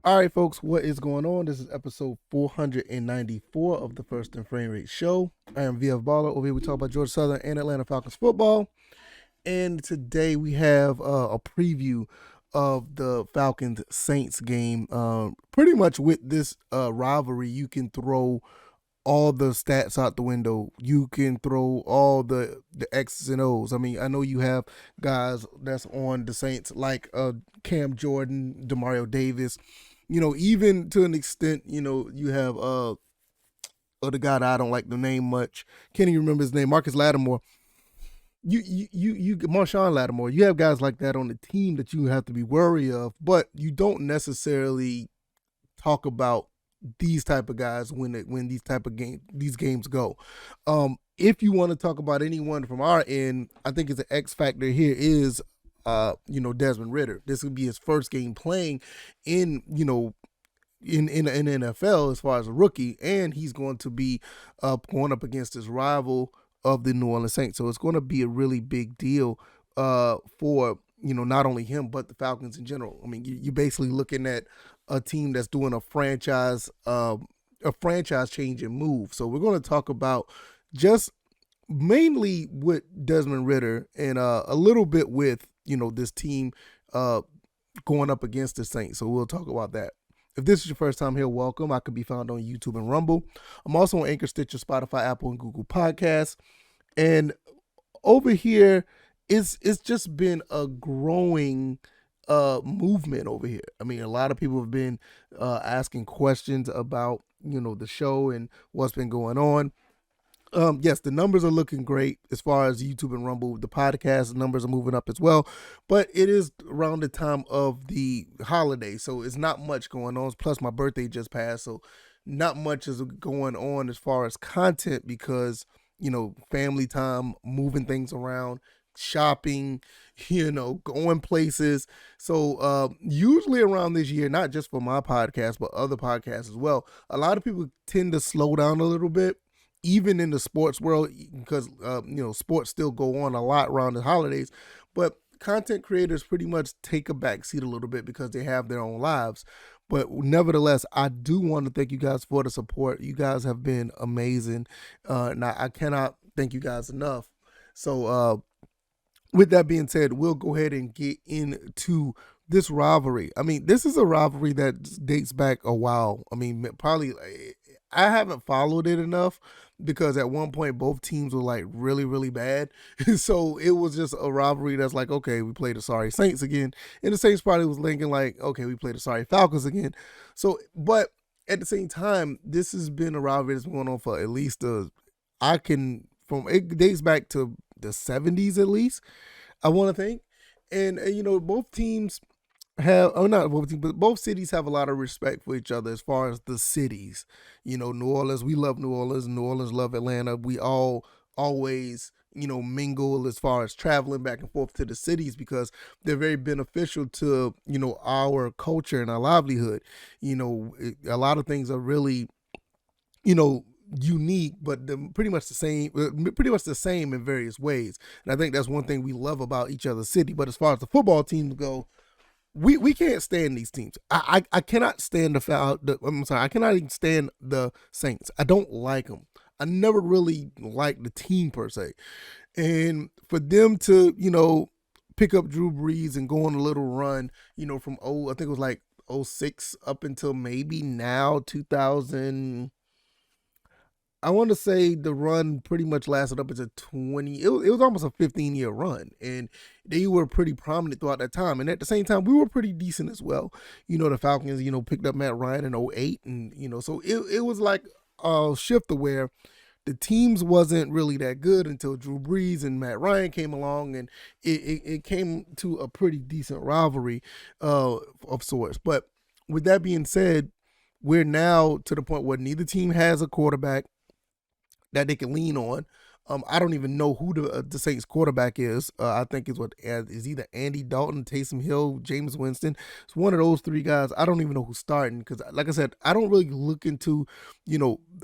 All right, folks, what is going on? This is episode 494 of the First and Frame Rate Show. I am VF Baller. Over here, we talk about Georgia Southern and Atlanta Falcons football. And today we have a preview of the Falcons Saints game. Pretty much with this rivalry, you can throw all the stats out the window. You can throw all the X's and O's. I mean, I know you have guys that's on the Saints like Cam Jordan, Demario Davis. Even to an extent, you have the guy that I don't like the name much. Can't even remember his name. Marcus Lattimore. You Marshawn Lattimore. You have guys like that on the team that you have to be wary of, but you don't necessarily talk about these type of guys when these games go. If you want to talk about anyone from our end, I think it's an X factor here is Desmond Ridder. This would be his first game playing in in the NFL as far as a rookie, and he's going to be going up against his rival of the New Orleans Saints. So it's going to be a really big deal for not only him but the Falcons in general. I mean, you're basically looking at a team that's doing a franchise changing move. So we're going to talk about just mainly with Desmond Ridder and a little bit with this team going up against the Saints. So we'll talk about that. If this is your first time here, welcome. I can be found on YouTube and Rumble. I'm also on Anchor, Stitcher, Spotify, Apple, and Google Podcasts. And over here, it's just been a growing movement over here. I mean, a lot of people have been asking questions about the show and what's been going on. Yes, the numbers are looking great as far as YouTube and Rumble. The podcast numbers are moving up as well, but it is around the time of the holiday, so it's not much going on. Plus, my birthday just passed, so not much is going on as far as content because family time, moving things around, shopping, going places. So usually around this year, not just for my podcast but other podcasts as well, a lot of people tend to slow down a little bit, even in the sports world, because sports still go on a lot around the holidays, but content creators pretty much take a backseat a little bit because they have their own lives. But nevertheless, I do want to thank you guys for the support. You guys have been amazing, and I cannot thank you guys enough. So with that being said, we'll go ahead and get into this rivalry. I mean, this is a rivalry that dates back a while. I mean, probably I haven't followed it enough because at one point both teams were like really, really bad. So it was just a rivalry that's like, okay, we played the sorry Saints again. And the Saints probably was thinking like, okay, we played the sorry Falcons again. So, but at the same time, this has been a rivalry that's been going on for at least it dates back to the 70s at least, I want to think. And, both teams have, oh, not both teams, but both cities have a lot of respect for each other as far as the cities. New Orleans, we love New Orleans. New Orleans love Atlanta. We all always, mingle as far as traveling back and forth to the cities because they're very beneficial to, our culture and our livelihood. A lot of things are really, unique, but pretty much the same in various ways. And I think that's one thing we love about each other's city. But as far as the football teams go, we can't stand these teams. I cannot stand I cannot even stand the Saints. I don't like them. I never really liked the team per se. And for them to, pick up Drew Brees and go on a little run, from I think it was like '06 up until maybe now 2000. I want to say the run pretty much lasted up until 20. It was almost a 15-year run, and they were pretty prominent throughout that time. And at the same time, we were pretty decent as well. The Falcons, picked up Matt Ryan in '08, and so it was like a shift to where the teams wasn't really that good until Drew Brees and Matt Ryan came along, and it came to a pretty decent rivalry of sorts. But with that being said, we're now to the point where neither team has a quarterback that they can lean on. I don't even know who the Saints quarterback is. I think is either Andy Dalton, Taysom Hill, James Winston. It's one of those three guys. I don't even know who's starting because, like I said, I don't really look into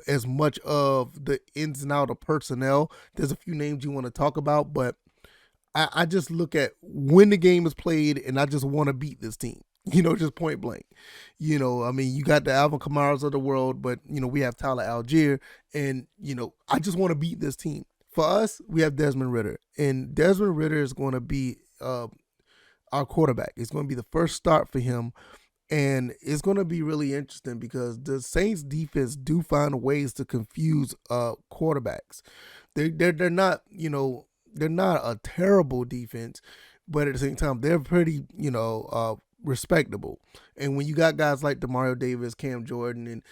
as much of the ins and out of personnel. There's a few names you want to talk about, but I just look at when the game is played, and I just want to beat this team. just point blank. I mean, you got the Alvin Kamaras of the world, but, we have Tyler Algier. And, I just want to beat this team. For us, we have Desmond Ridder. And Desmond Ridder is going to be our quarterback. It's going to be the first start for him. And it's going to be really interesting because the Saints defense do find ways to confuse quarterbacks. They're not, they're not a terrible defense, but at the same time, they're pretty, respectable. And when you got guys like Demario Davis, Cam Jordan, and,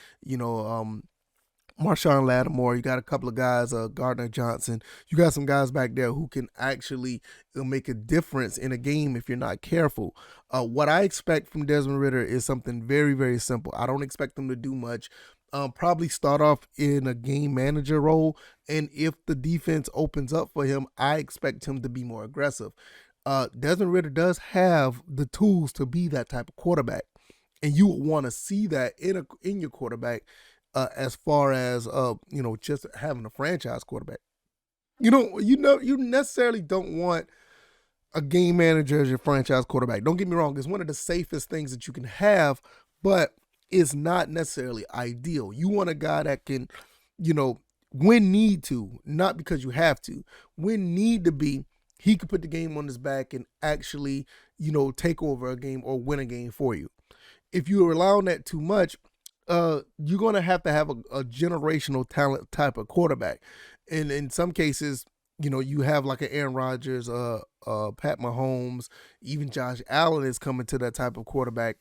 Marshawn Lattimore, you got a couple of guys, Gardner Johnson. You got some guys back there who can actually make a difference in a game if you're not careful. What I expect from Desmond Ridder is something very, very simple. I don't expect him to do much. Probably start off in a game manager role, and if the defense opens up for him, I expect him to be more aggressive. Desmond Ridder does have the tools to be that type of quarterback, and you would want to see that in your quarterback. As far as just having a franchise quarterback, you necessarily don't want a game manager as your franchise quarterback. Don't get me wrong; it's one of the safest things that you can have, but it's not necessarily ideal. You want a guy that can, when need to, not because you have to, when need to be, he could put the game on his back and actually, take over a game or win a game for you. If you rely on that too much, you're going to have a generational talent type of quarterback. And in some cases, you have like an Aaron Rodgers, Pat Mahomes, even Josh Allen is coming to that type of quarterback.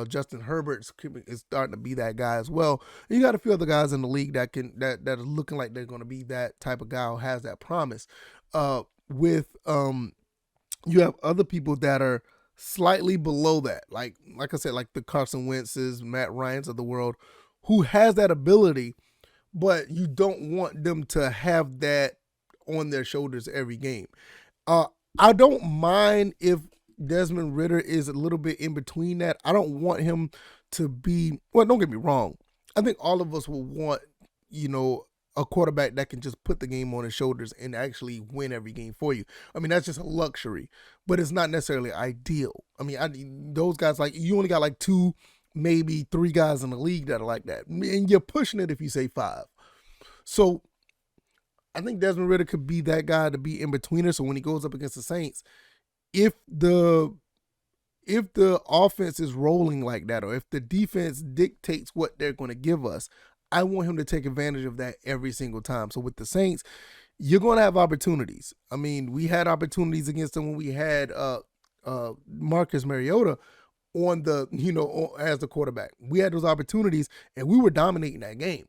Justin Herbert is starting to be that guy as well. And you got a few other guys in the league that are looking like they're going to be that type of guy who has that promise. You have other people that are slightly below that, like I said, like the Carson Wentz's, Matt Ryan's of the world, who has that ability, but you don't want them to have that on their shoulders every game. I don't mind if Desmond Ridder is a little bit in between that. I don't want him to be, well, don't get me wrong. I think all of us will want, a quarterback that can just put the game on his shoulders and actually win every game for you. I mean, that's just a luxury, but it's not necessarily ideal. I mean, those guys, like, you only got like 2, maybe 3 guys in the league that are like that. And you're pushing it if you say 5. So I think Desmond Ridder could be that guy to be in betweener. So when he goes up against the Saints, if the offense is rolling like that, or if the defense dictates what they're going to give us, I want him to take advantage of that every single time. So with the Saints, you're going to have opportunities. I mean, we had opportunities against them when we had Marcus Mariota on as the quarterback. We had those opportunities, and we were dominating that game.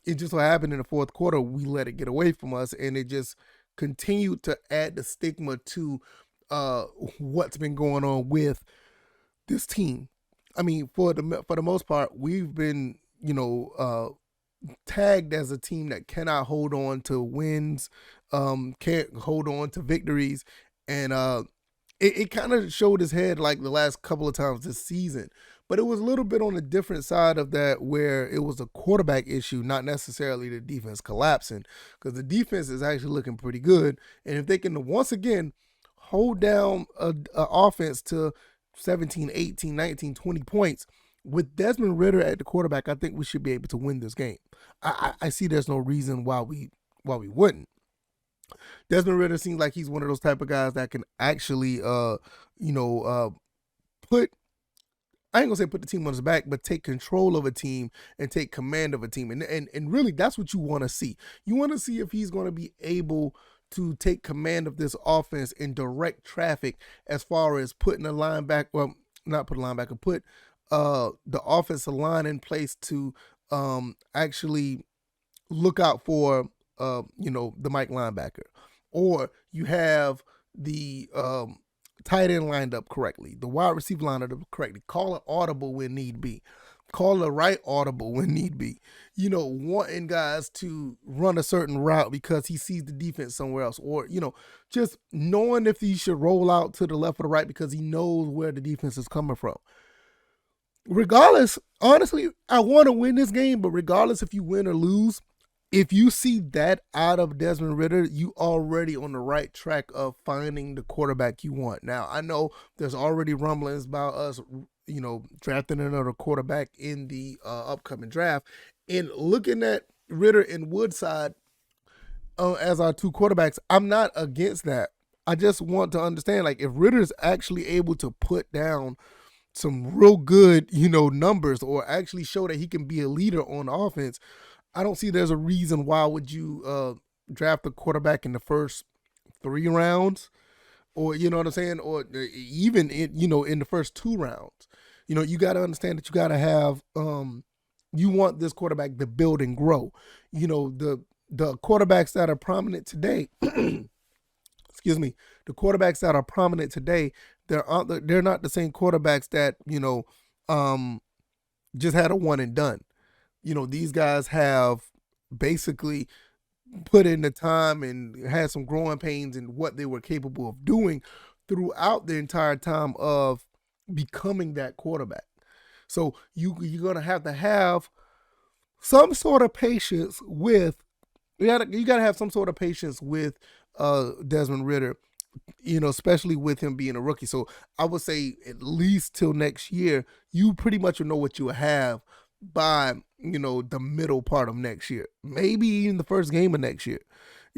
It just so happened in the fourth quarter, we let it get away from us, and it just continued to add the stigma to what's been going on with this team. I mean, for the most part, we've been, tagged as a team that cannot hold on to wins, can't hold on to victories, and it kind of showed its head like the last couple of times this season. But it was a little bit on a different side of that, where it was a quarterback issue, not necessarily the defense collapsing, because the defense is actually looking pretty good. And if they can once again hold down a offense to 17, 18, 19, 20 points, with Desmond Ridder at the quarterback, I think we should be able to win this game. I see there's no reason why we wouldn't. Desmond Ridder seems like he's one of those type of guys that can actually, put, I ain't gonna say put the team on his back, but take control of a team and take command of a team. And really, that's what you want to see. You want to see if he's going to be able to take command of this offense and direct traffic as far as putting a linebacker, well, not put a linebacker, put the offensive line in place to actually look out for the Mike linebacker, or you have the tight end lined up correctly, the wide receiver lined up correctly. Call an audible when need be. Call a right audible when need be. Wanting guys to run a certain route because he sees the defense somewhere else, or just knowing if he should roll out to the left or the right because he knows where the defense is coming from. Regardless, honestly, I want to win this game, but regardless if you win or lose, if you see that out of Desmond Ridder, you already on the right track of finding the quarterback you want. Now, I know there's already rumblings about us, drafting another quarterback in the upcoming draft. And looking at Ridder and Woodside as our two quarterbacks, I'm not against that. I just want to understand, like, if Ritter's actually able to put down some real good, numbers, or actually show that he can be a leader on offense, I don't see there's a reason why would you draft a quarterback in the first 3 rounds, or you know what I'm saying, or even in the first 2 rounds. You got to understand that you got to have you want this quarterback to build and grow. The quarterbacks that are prominent today, excuse me, the quarterbacks that are prominent today, they're not the same quarterbacks that just had a one and done. These guys have basically put in the time and had some growing pains in what they were capable of doing throughout the entire time of becoming that quarterback. So you're going to have some sort of patience with, you got to have some sort of patience with Desmond Ridder, especially with him being a rookie. So I would say at least till next year, you pretty much will know what you have by, the middle part of next year, maybe in the first game of next year.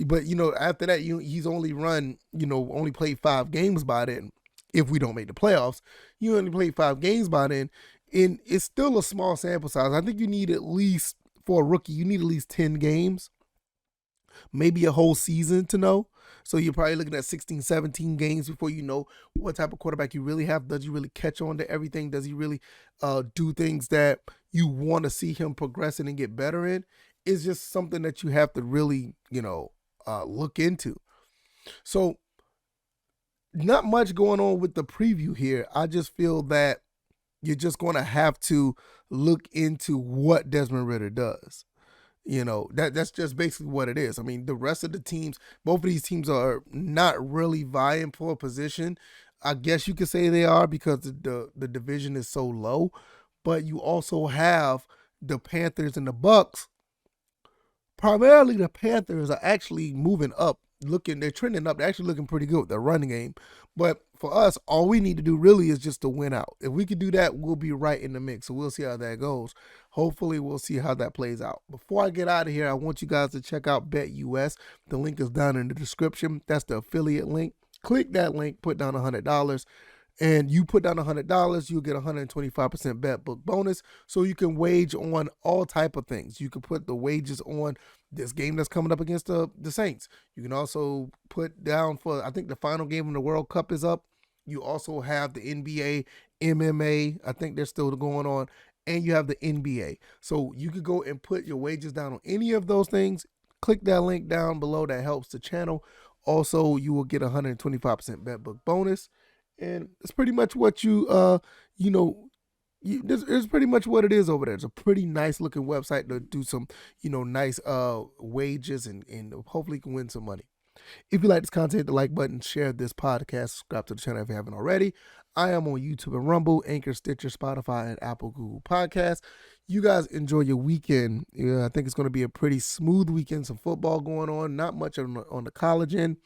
But, after that, he's only only played 5 games by then. If we don't make the playoffs, you only played 5 games by then. And it's still a small sample size. I think you need at least, for a rookie, you need at least 10 games, maybe a whole season to know. So you're probably looking at 16, 17 games before you know what type of quarterback you really have. Does he really catch on to everything? Does he really do things that you want to see him progressing and get better in? It's just something that you have to really, look into. So not much going on with the preview here. I just feel that you're just going to have to look into what Desmond Ridder does. That's just basically what it is. I mean, the rest of the teams, both of these teams are not really vying for a position. I guess you could say they are because the division is so low. But you also have the Panthers and the Bucks. Primarily, the Panthers are actually moving up. They're trending up. They're actually looking pretty good with their running game. But for us, all we need to do really is just to win out. If we could do that, we'll be right in the mix. So we'll see how that goes. Hopefully, we'll see how that plays out. Before I get out of here, I want you guys to check out BetUS. The link is down in the description. That's the affiliate link. Click that link, put down $100. And you put down $100, you'll get 125% bet book bonus. So you can wage on all type of things. You can put the wages on this game that's coming up against the Saints. You can also put down for, I think the final game of the World Cup is up. You also have the NBA, MMA. I think they're still going on. And you have the NBA. So you could go and put your wages down on any of those things. Click that link down below. That helps the channel. Also, you will get 125% bet book bonus. And it's pretty much what it's pretty much what it is over there. It's a pretty nice looking website to do some, nice wages and hopefully you can win some money. If you like this content, hit the like button, share this podcast, subscribe to the channel if you haven't already. I am on YouTube and Rumble, Anchor, Stitcher, Spotify, and Apple, Google Podcasts. You guys enjoy your weekend. I think it's going to be a pretty smooth weekend. Some football going on, not much on the college end.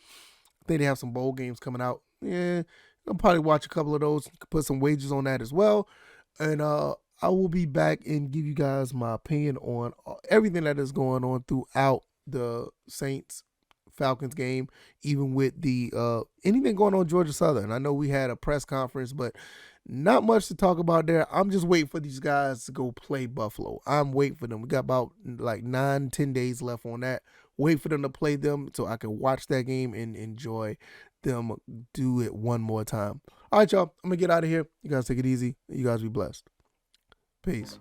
I think they have some bowl games coming out. Yeah, I'll probably watch a couple of those, put some wages on that as well. And I will be back and give you guys my opinion on everything that is going on throughout the Saints Falcons game, even with the anything going on Georgia Southern. I know we had a press conference, but not much to talk about there. I'm just waiting for these guys to go play Buffalo. I'm waiting for them. We got about 9-10 days left on that. Wait for them to play them so I can watch that game and enjoy them do it one more time. All right, y'all. I'm going to get out of here. You guys take it easy. You guys be blessed. Peace.